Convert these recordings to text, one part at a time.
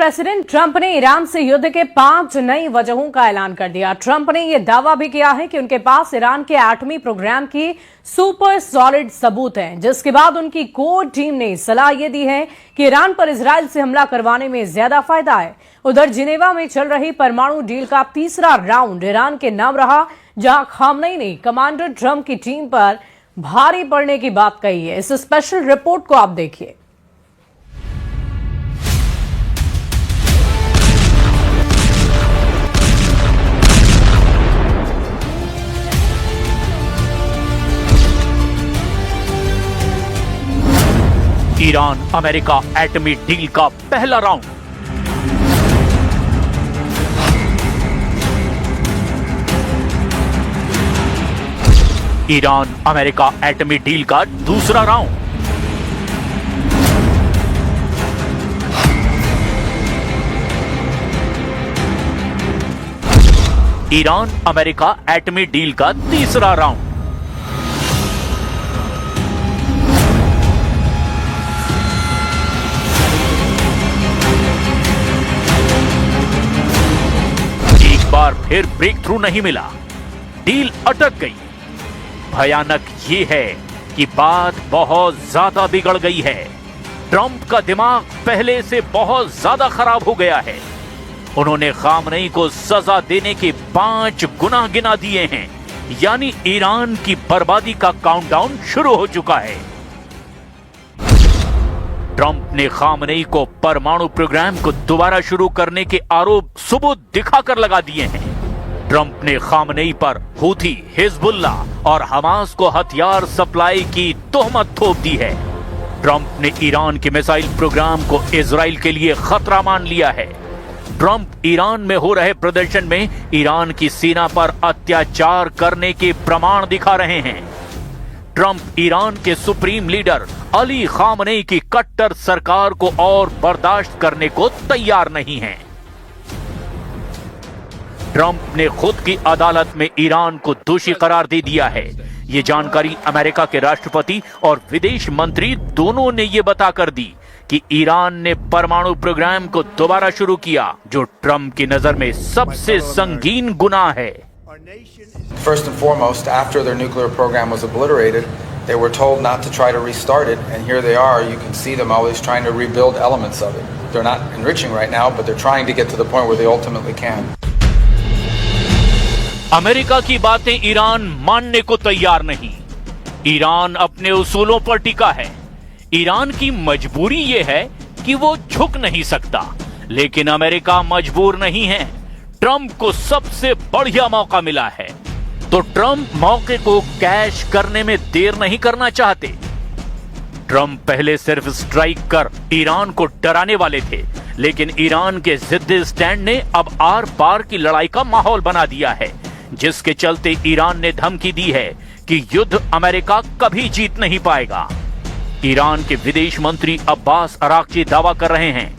President Trump ने Iran से युद्ध के 5 नई वजहों का ऐलान कर दिया। ट्रंप ने यह दावा भी किया है कि उनके पास ईरान के एटमी प्रोग्राम की सुपर सॉलिड सबूत हैं, जिसके बाद उनकी कोर टीम ने सलाह यह दी है कि ईरान पर इजराइल से हमला करवाने में ज्यादा फायदा है। उधर जिनेवा में चल रही परमाणु डील का तीसरा राउंड ईरान के नाम रहा, जहां खामनेई ने कमांडर ट्रंप की टीम पर भारी पड़ने की बात कही है। इस स्पेशल रिपोर्ट को आप देखिए। ईरान अमेरिका एटमी डील का पहला राउंड। ईरान अमेरिका एटमी डील का दूसरा राउंड। ईरान अमेरिका एटमी डील का तीसरा राउंड। बार फिर ब्रेक थ्रू नहीं मिला, डील अटक गई। भयानक ये है कि बात बहुत ज्यादा बिगड़ गई है। ट्रंप का दिमाग पहले से बहुत ज्यादा खराब हो गया है। उन्होंने खामनेई को सजा देने के 5 गुना गिना दिए हैं, यानी ईरान की बर्बादी का काउंटडाउन शुरू हो चुका है। ट्रंप ने खामनेई को परमाणु प्रोग्राम को दोबारा शुरू करने के आरोप सबूत दिखाकर लगा दिए हैं। ट्रंप ने खामनेई पर हूथी, हिजबुल्ला और हमास को हथियार सप्लाई की तोहमत थोप दी है। ट्रंप ने ईरान के मिसाइल प्रोग्राम को इजराइल के लिए खतरा मान लिया है। ट्रंप ईरान में हो रहे प्रदर्शन में ईरान की सेना पर अत्याचार करने के प्रमाण दिखा रहे हैं। ट्रंप ईरान के सुप्रीम लीडर अली खामनेई की कट्टर सरकार को और बर्दाश्त करने को तैयार नहीं हैं। ट्रंप ने खुद की अदालत में ईरान को दोषी करार दे दिया है। ये जानकारी अमेरिका के राष्ट्रपति और विदेश मंत्री दोनों ने ये बताकर दी कि ईरान ने परमाणु प्रोग्राम को दोबारा शुरू किया, जो ट्रंप की नजर में सबसे संगीन गुनाह है। First and foremost, after their nuclear program was obliterated, they were told not to try to restart it, and here they are. You can see them always trying to rebuild elements of it. They're not enriching right now, but they're trying to get to the point where they ultimately can. America की बातें Iran मानने को तैयार नहीं। Iran अपने उसूलों पर टिका है। ईरान की मजबूरी यह है कि वो झुक नहीं सकता, लेकिन अमेरिका मजबूर नहीं है। ट्रंप को सबसे बढ़िया मौका मिला है, तो ट्रंप मौके को कैश करने में देर नहीं करना चाहते। ट्रंप पहले सिर्फ स्ट्राइक कर ईरान को डराने वाले थे, लेकिन ईरान के जिद्दी स्टैंड ने अब आर पार की लड़ाई का माहौल बना दिया है, जिसके चलते ईरान ने धमकी दी है कि युद्ध अमेरिका कभी जीत नहीं पाएगा। ईरान के विदेश मंत्री अब्बास अराक्ची दावा कर रहे हैं,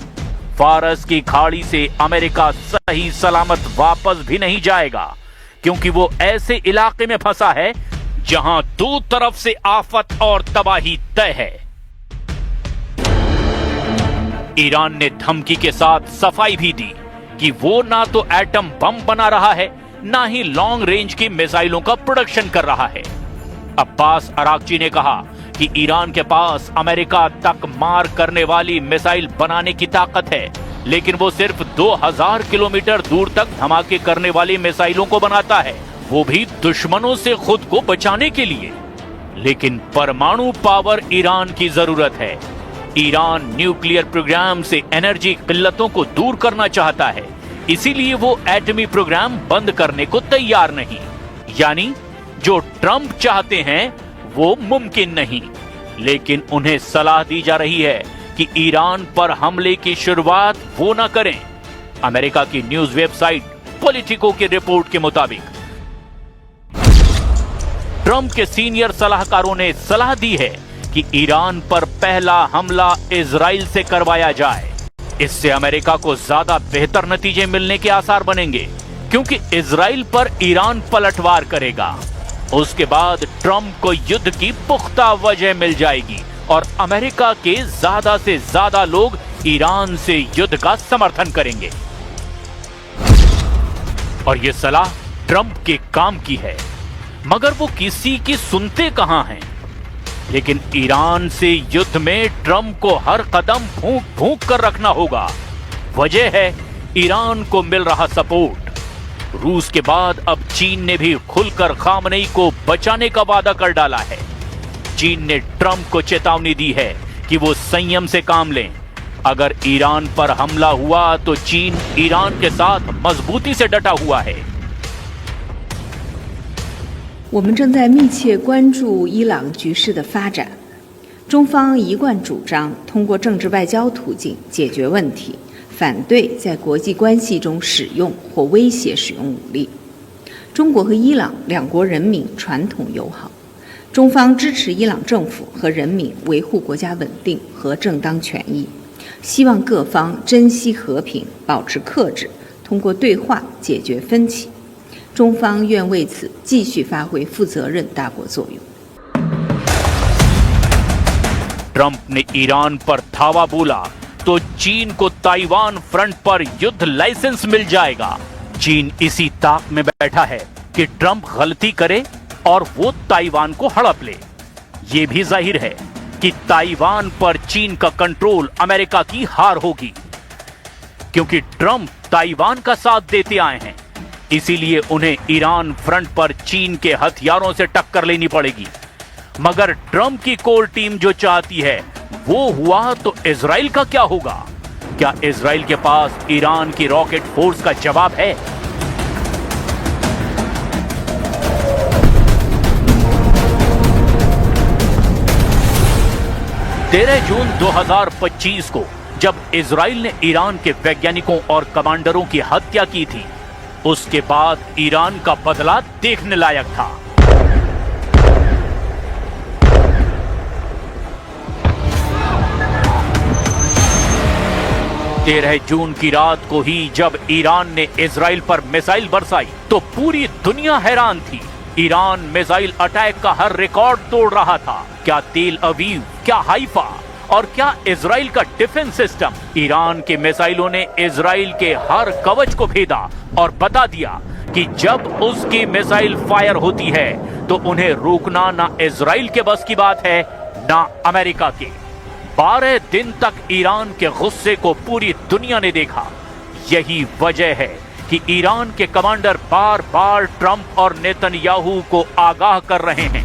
फारस की खाड़ी से अमेरिका सही सलामत वापस भी नहीं जाएगा, क्योंकि वो ऐसे इलाके में फंसा है जहां दो तरफ से आफत और तबाही तय है। ईरान ने धमकी के साथ सफाई भी दी कि वो ना तो एटम बम बना रहा है, ना ही लॉन्ग रेंज की मिसाइलों का प्रोडक्शन कर रहा है। अब्बास अराक्ची ने कहा कि ईरान के पास अमेरिका तक मार करने वाली मिसाइल बनाने की ताकत है, लेकिन वो सिर्फ 2000 किलोमीटर दूर तक धमाके करने वाली मिसाइलों को बनाता है, वो भी दुश्मनों से खुद को बचाने के लिए। लेकिन परमाणु पावर ईरान की जरूरत है। ईरान न्यूक्लियर प्रोग्राम से एनर्जी किल्लतों को दूर करना चाहता है, इसीलिए वो एटमी प्रोग्राम बंद करने को तैयार नहीं। यानी जो ट्रंप चाहते हैं वो मुमकिन नहीं, लेकिन उन्हें सलाह दी जा रही है कि ईरान पर हमले की शुरुआत वो ना करें। अमेरिका की न्यूज वेबसाइट पॉलिटिको की रिपोर्ट के मुताबिक ट्रंप के सीनियर सलाहकारों ने सलाह दी है कि ईरान पर पहला हमला इजराइल से करवाया जाए। इससे अमेरिका को ज्यादा बेहतर नतीजे मिलने के आसार बनेंगे, क्योंकि इजराइल पर ईरान पलटवार करेगा। उसके बाद ट्रंप को युद्ध की पुख्ता वजह मिल जाएगी और अमेरिका के ज्यादा से ज्यादा लोग ईरान से युद्ध का समर्थन करेंगे। और यह सलाह ट्रंप के काम की है, मगर वो किसी की सुनते कहां हैं। लेकिन ईरान से युद्ध में ट्रंप को हर कदम फूंक फूंक कर रखना होगा। वजह है ईरान को मिल रहा सपोर्ट। रूस के बाद अब चीन ने भी खुलकर खामनेई को बचाने का वादा कर डाला है। चीन ने ट्रंप को चेतावनी दी है कि वो संयम से काम लें। अगर ईरान पर हमला हुआ तो चीन ईरान के साथ मजबूती से डटा हुआ है। 我们正在密切关注伊朗局势的发展。中方一贯主张通过政治外交途径解决问题，反对在国际关系中使用或威胁使用武力。中国和伊朗两国人民传统友好，中方支持伊朗政府和人民维护国家稳定和正当权益，希望各方珍惜和平，保持克制，通过对话解决分歧。中方愿为此继续发挥负责任大国作用。 ट्रंप ने ईरान पर धावा बोला तो चीन को ताइवान फ्रंट पर युद्ध लाइसेंस मिल जाएगा। चीन इसी ताक में बैठा है कि ट्रंप गलती करे और वो ताइवान को हड़प ले। ये भी जाहिर है कि ताइवान पर चीन का कंट्रोल अमेरिका की हार होगी, क्योंकि ट्रंप ताइवान का साथ देते आए हैं। इसीलिए उन्हें ईरान फ्रंट पर चीन के हथियारों से टक्कर लेनी पड़ेगी। मगर ट्रंप की कोर टीम जो चाहती है वो हुआ तो इजराइल का क्या होगा? क्या इजराइल के पास ईरान की रॉकेट फोर्स का जवाब है? जून 2025 को जब इजराइल ने ईरान के वैज्ञानिकों और कमांडरों की हत्या की थी, उसके बाद ईरान का बदला देखने लायक था। जून की रात को ही जब ईरान ने इजराइल पर मिसाइल बरसाई तो पूरी दुनिया हैरान थी। ईरान मिसाइल अटैक का हर रिकॉर्ड तोड़ रहा था। क्या तेल अवीव, क्या हाइफा और क्या इजराइल का डिफेंस सिस्टम। ईरान के मिसाइलों ने इजराइल के हर कवच को भेदा और बता दिया कि जब उसकी मिसाइल फायर होती है तो उन्हें रोकना ना इजराइल के बस की बात है ना अमेरिका के। 12 दिन तक ईरान के गुस्से को पूरी दुनिया ने देखा। यही वजह है कि ईरान के कमांडर बार बार ट्रंप और नेतन्याहू को आगाह कर रहे हैं।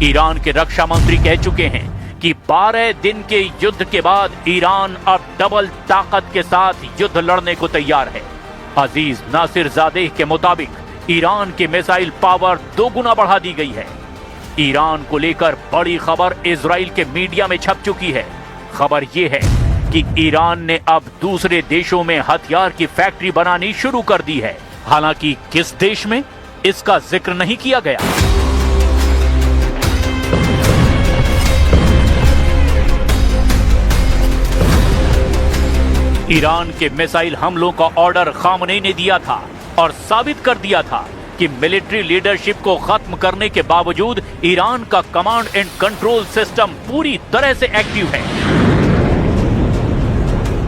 ईरान के रक्षा मंत्री कह चुके हैं कि 12 दिन के युद्ध के बाद ईरान अब डबल ताकत के साथ युद्ध लड़ने को तैयार है। अजीज नासिरजादेह के मुताबिक ईरान की मिसाइल पावर 2 गुना बढ़ा दी गई है। ईरान को लेकर बड़ी खबर इजराइल के मीडिया में छप चुकी है। खबर यह है कि ईरान ने अब दूसरे देशों में हथियार की फैक्ट्री बनानी शुरू कर दी है। हालांकि किस देश में, इसका जिक्र नहीं किया गया। ईरान के मिसाइल हमलों का ऑर्डर खामनेई ने दिया था और साबित कर दिया था कि मिलिट्री लीडरशिप को खत्म करने के बावजूद ईरान का कमांड एंड कंट्रोल सिस्टम पूरी तरह से एक्टिव है।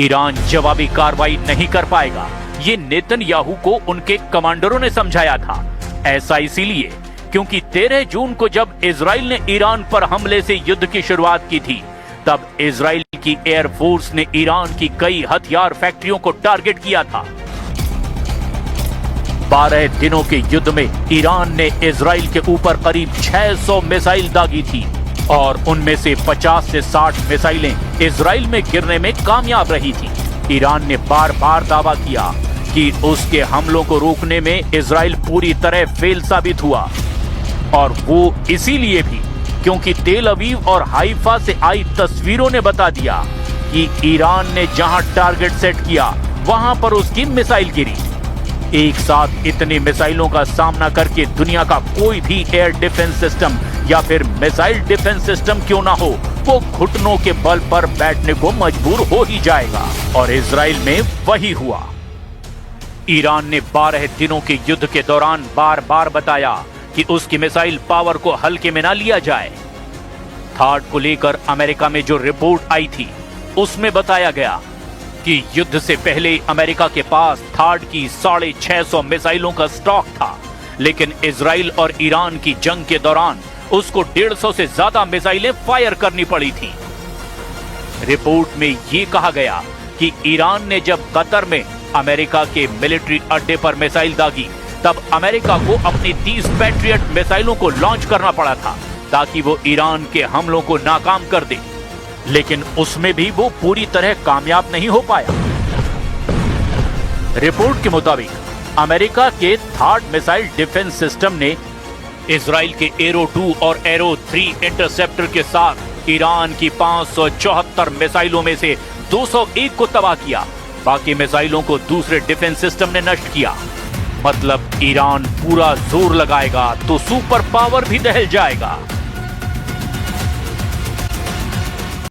ईरान जवाबी कार्रवाई नहीं कर पाएगा, ये नेतन्याहू को उनके कमांडरों ने समझाया था। ऐसा इसीलिए क्योंकि 13 जून को जब इजराइल ने ईरान पर हमले से युद्ध की शुरुआत की थी, तब इजराइल की एयरफोर्स ने ईरान की कई हथियार फैक्ट्रियों को टारगेट किया था। 12 दिनों के युद्ध में ईरान ने इजराइल के ऊपर करीब 600 मिसाइल दागी थी और उनमें से 50 से 60 मिसाइलें इजराइल में गिरने में कामयाब रही थी। ईरान ने बार बार दावा किया कि उसके हमलों को रोकने में इजराइल पूरी तरह फेल साबित हुआ और वो इसीलिए भी क्योंकि तेल अवीव और हाइफा से आई तस्वीरों ने बता दिया कि ईरान ने जहां टारगेट सेट किया वहां पर उसकी मिसाइल गिरी। एक साथ इतनी मिसाइलों का सामना करके दुनिया का कोई भी एयर डिफेंस सिस्टम या फिर मिसाइल डिफेंस सिस्टम क्यों ना हो, वो घुटनों के बल पर बैठने को मजबूर हो ही जाएगा। और इजराइल में वही हुआ। ईरान ने 12 दिनों के युद्ध के दौरान बार बार बताया कि उसकी मिसाइल पावर को हल्के में ना लिया जाए। थार्ड को लेकर अमेरिका में जो रिपोर्ट आई थी उसमें बताया गया कि युद्ध से पहले अमेरिका के पास थार्ड की 650 मिसाइलों का स्टॉक था, लेकिन इजराइल और ईरान की जंग के दौरान उसको 150 से ज्यादा मिसाइलें फायर करनी पड़ी थी। रिपोर्ट में यह कहा गया कि ईरान ने जब कतर में अमेरिका के मिलिट्री अड्डे पर मिसाइल दागी, तब अमेरिका को अपनी 30 पैट्रियट मिसाइलों को लॉन्च करना पड़ा था ताकि वो ईरान के हमलों को नाकाम कर दे, लेकिन उसमें भी वो पूरी तरह कामयाब नहीं हो पाया। रिपोर्ट के मुताबिक अमेरिका के थार्ड मिसाइल डिफेंस सिस्टम ने इजराइल के एरो 2 और एरो 3 इंटरसेप्टर के साथ ईरान की 574 मिसाइलों में से 201 को तबाह किया। बाकी मिसाइलों को दूसरे डिफेंस सिस्टम ने नष्ट किया। मतलब ईरान पूरा जोर लगाएगा तो सुपर पावर भी दहल जाएगा।